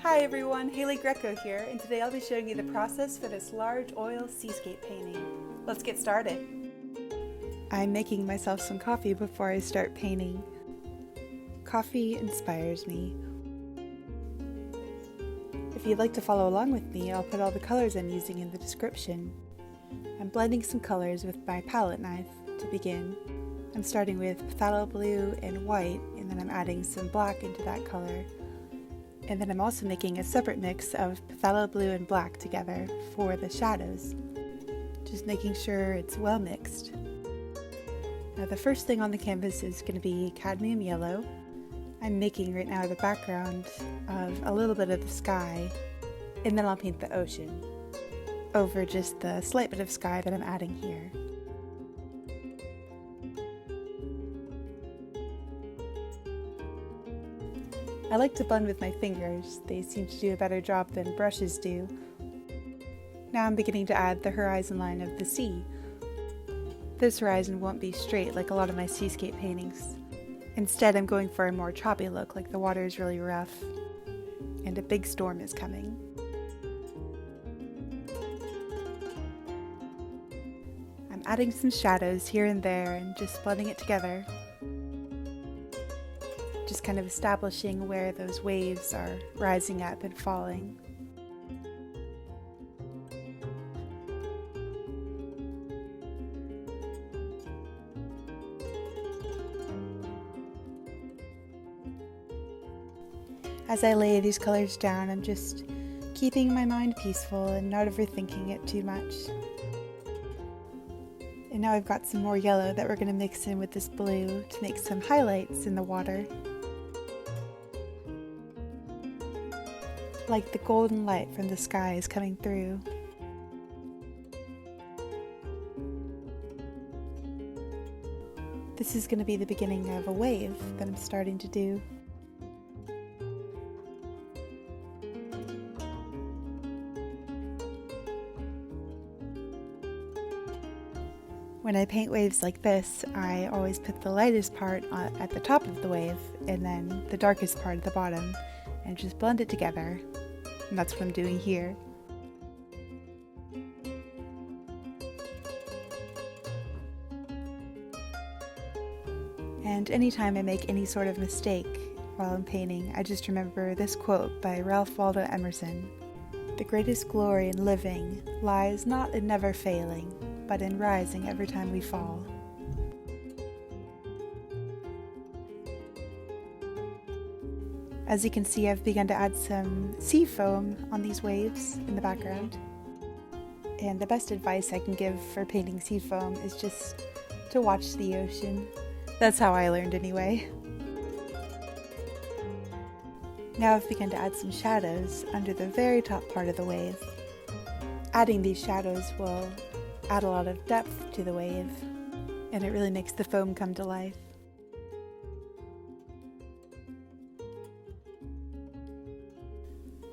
Hi everyone, Haley Greco here, and today I'll be showing you the process for this large oil seascape painting. Let's get started. I'm making myself some coffee before I start painting. Coffee inspires me. If you'd like to follow along with me, I'll put all the colors I'm using in the description. I'm blending some colors with my palette knife to begin. I'm starting with Pthalo Blue and white, and then I'm adding some black into that color. And then I'm also making a separate mix of Pthalo Blue and black together for the shadows. Just making sure it's well mixed. Now the first thing on the canvas is going to be Cadmium Yellow. I'm making right now the background of a little bit of the sky, and then I'll paint the ocean over just the slight bit of sky that I'm adding here. I like to blend with my fingers. They seem to do a better job than brushes do. Now I'm beginning to add the horizon line of the sea. This horizon won't be straight like a lot of my seascape paintings. Instead, I'm going for a more choppy look, like the water is really rough and a big storm is coming. I'm adding some shadows here and there and just blending it together. Just kind of establishing where those waves are rising up and falling. As I lay these colors down, I'm just keeping my mind peaceful and not overthinking it too much. And now I've got some more yellow that we're going to mix in with this blue to make some highlights in the water. Like the golden light from the sky is coming through. This is going to be the beginning of a wave that I'm starting to do. When I paint waves like this, I always put the lightest part at the top of the wave and then the darkest part at the bottom and just blend it together. And that's what I'm doing here. And anytime I make any sort of mistake while I'm painting, I just remember this quote by Ralph Waldo Emerson. "The greatest glory in living lies not in never failing, but in rising every time we fall." As you can see, I've begun to add some sea foam on these waves in the background. And the best advice I can give for painting sea foam is just to watch the ocean. That's how I learned anyway. Now I've begun to add some shadows under the very top part of the wave. Adding these shadows will add a lot of depth to the wave, and it really makes the foam come to life.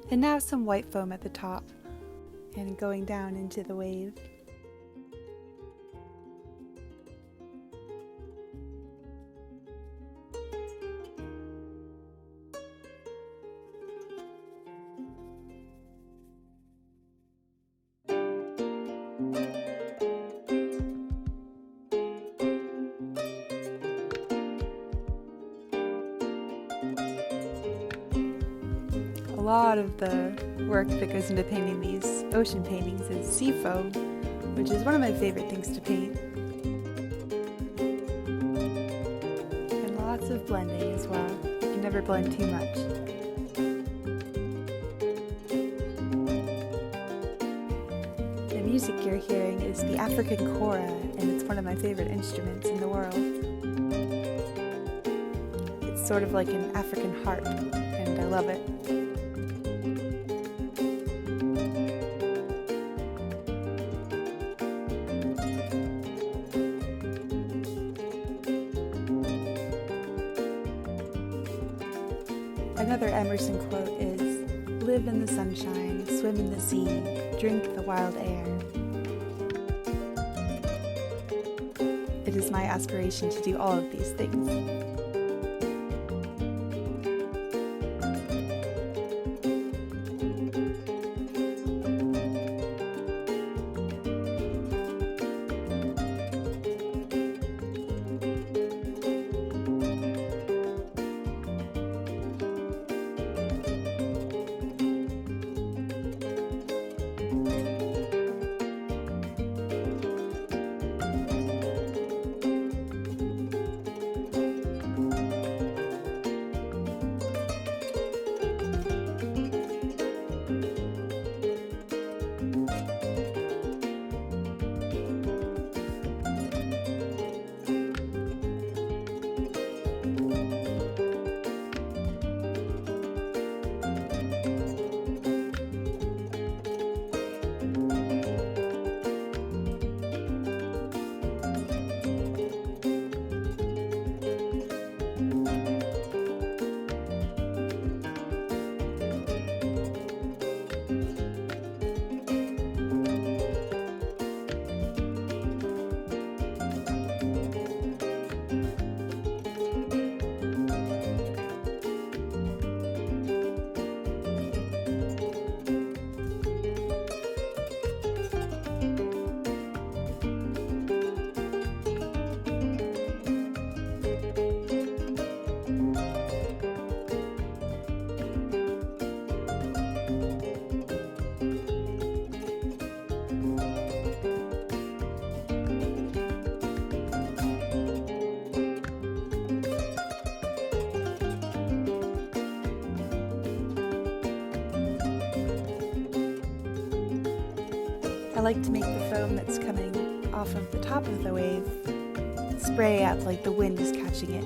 And now some white foam at the top and going down into the wave. A lot of the work that goes into painting these ocean paintings is sea foam, which is one of my favorite things to paint. And lots of blending as well. You can never blend too much. The music you're hearing is the African kora, and it's one of my favorite instruments in the world. It's sort of like an African harp, and I love it. Another Emerson quote is, "Live in the sunshine, swim in the sea, drink the wild air." It is my aspiration to do all of these things. I like to make the foam that's coming off of the top of the wave spray up like the wind is catching it.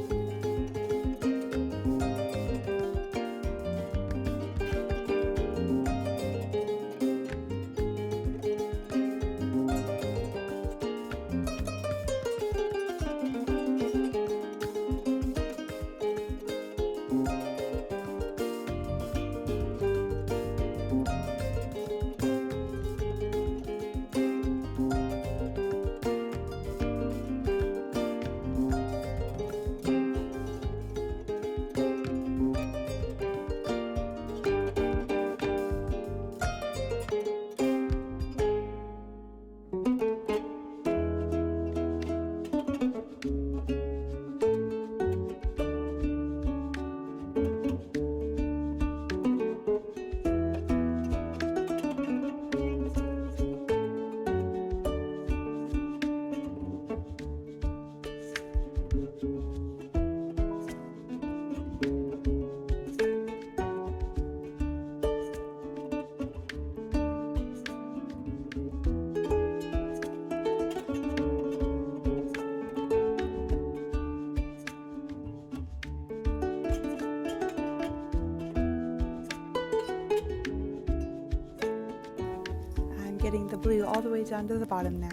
Getting the blue all the way down to the bottom now.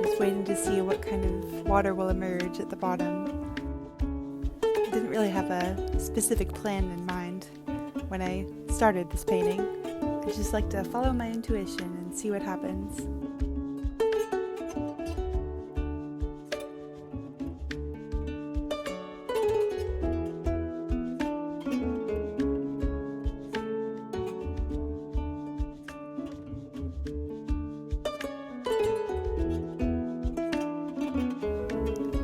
Just waiting to see what kind of water will emerge at the bottom. I didn't really have a specific plan in mind when I started this painting. I just like to follow my intuition and see what happens.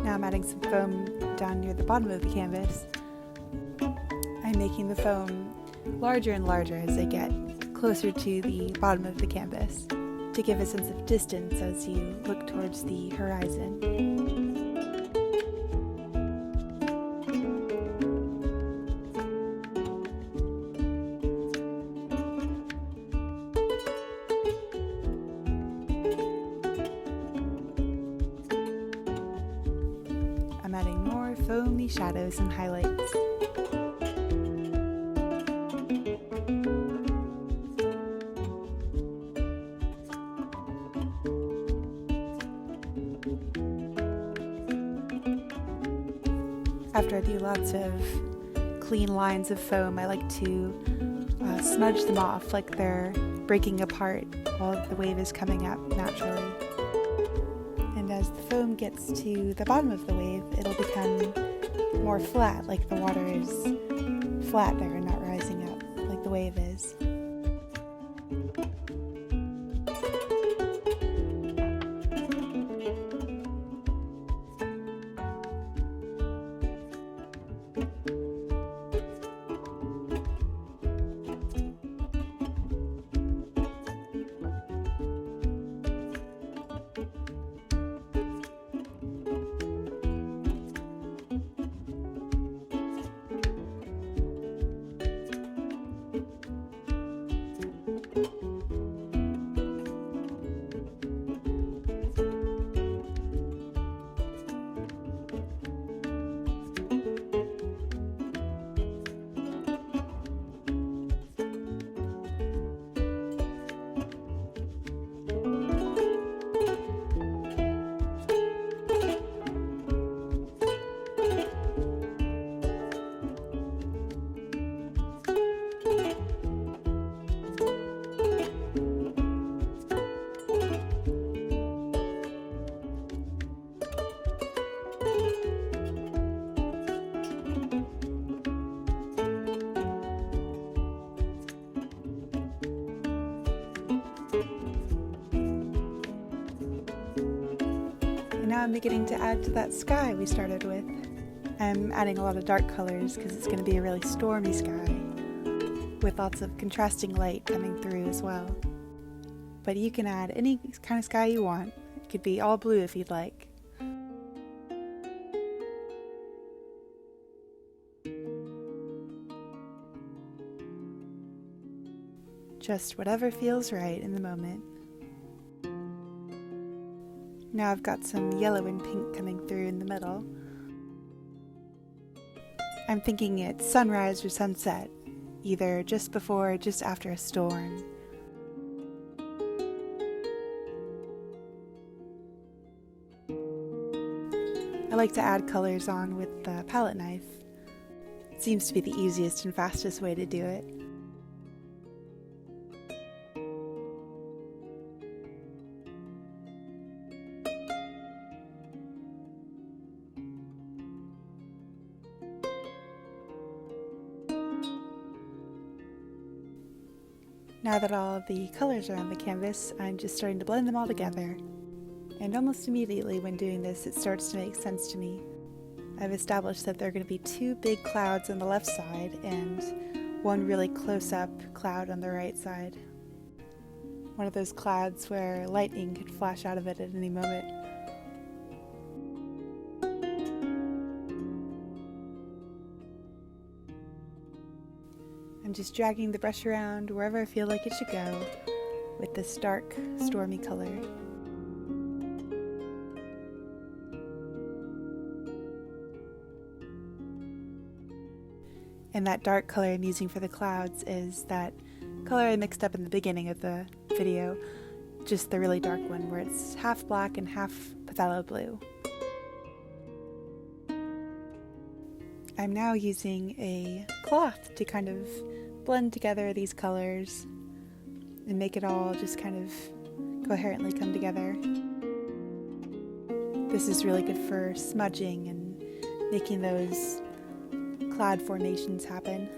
I'm adding some foam down near the bottom of the canvas. I'm making the foam larger and larger as I get closer to the bottom of the canvas to give a sense of distance as you look towards the horizon. I'm adding more foamy shadows and highlights. After I do lots of clean lines of foam, I like to smudge them off like they're breaking apart while the wave is coming up naturally. And as the foam gets to the bottom of the wave, it'll become more flat, like the water is flat there and not rising up like the wave is. Now I'm beginning to add to that sky we started with. I'm adding a lot of dark colors because it's going to be a really stormy sky with lots of contrasting light coming through as well. But you can add any kind of sky you want. It could be all blue if you'd like. Just whatever feels right in the moment. Now I've got some yellow and pink coming through in the middle. I'm thinking it's sunrise or sunset, either just before or just after a storm. I like to add colors on with the palette knife. It seems to be the easiest and fastest way to do it. Now that all of the colors are on the canvas, I'm just starting to blend them all together. And almost immediately when doing this, it starts to make sense to me. I've established that there are going to be two big clouds on the left side and one really close-up cloud on the right side. One of those clouds where lightning could flash out of it at any moment. I'm just dragging the brush around wherever I feel like it should go with this dark, stormy color. And that dark color I'm using for the clouds is that color I mixed up in the beginning of the video, just the really dark one where it's half black and half Pthalo Blue. I'm now using a cloth to kind of blend together these colors and make it all just kind of coherently come together. This is really good for smudging and making those cloud formations happen.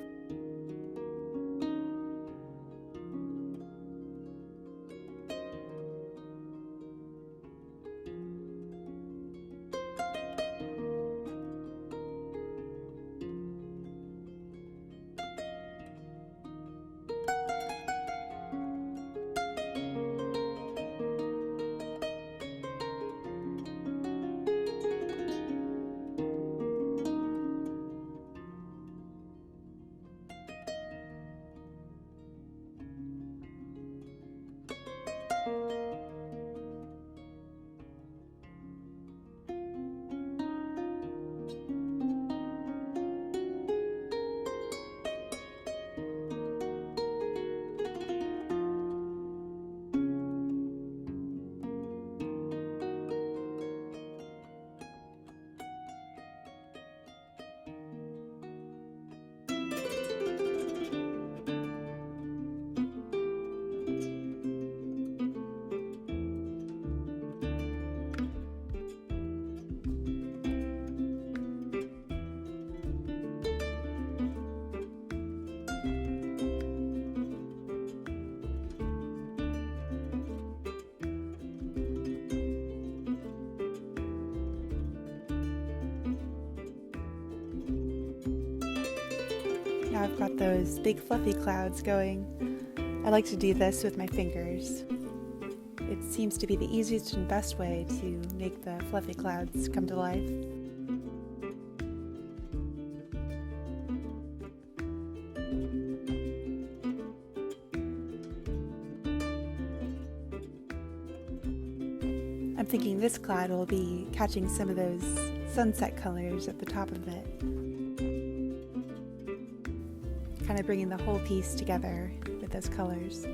Now I've got those big fluffy clouds going. I like to do this with my fingers. It seems to be the easiest and best way to make the fluffy clouds come to life. I'm thinking this cloud will be catching some of those sunset colors at the top of it. Kind of bringing the whole piece together with those colors.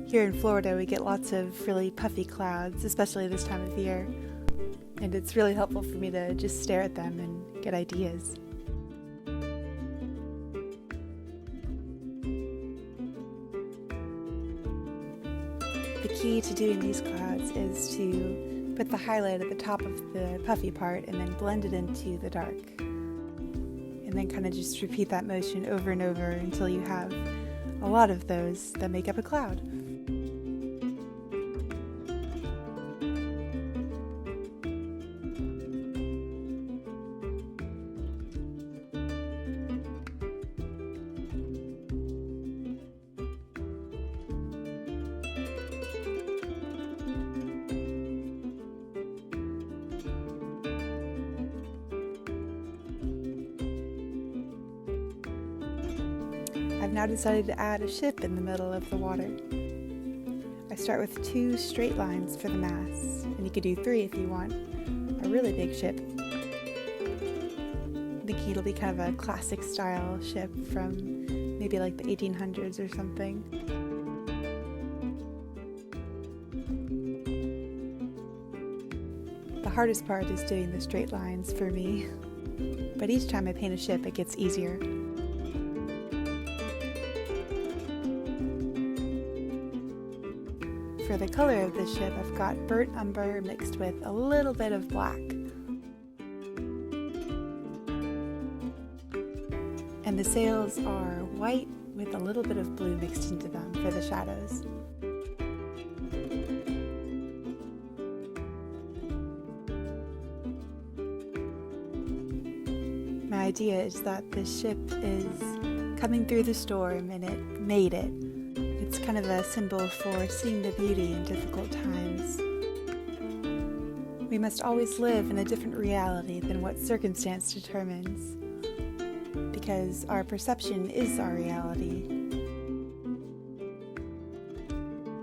Here in Florida, we get lots of really puffy clouds, especially this time of year. And it's really helpful for me to just stare at them and get ideas. The key to doing these clouds is to put the highlight at the top of the puffy part and then blend it into the dark. And then kind of just repeat that motion over and over until you have a lot of those that make up a cloud. I've now decided to add a ship in the middle of the water. I start with 2 straight lines for the mast, and you could do 3 if you want. A really big ship. I'm thinking it'll be kind of a classic style ship from maybe like the 1800s or something. The hardest part is doing the straight lines for me, but each time I paint a ship it gets easier. For the color of this ship, I've got burnt umber mixed with a little bit of black. And the sails are white with a little bit of blue mixed into them for the shadows. My idea is that this ship is coming through the storm and it made it. It's kind of a symbol for seeing the beauty in difficult times. We must always live in a different reality than what circumstance determines, because our perception is our reality.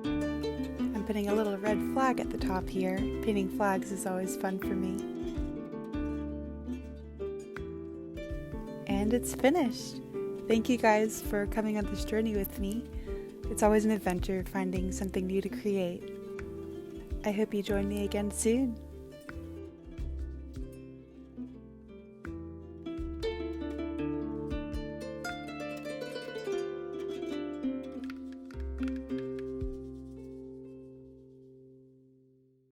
I'm putting a little red flag at the top here. Painting flags is always fun for me. And it's finished! Thank you guys for coming on this journey with me. It's always an adventure finding something new to create. I hope you join me again soon.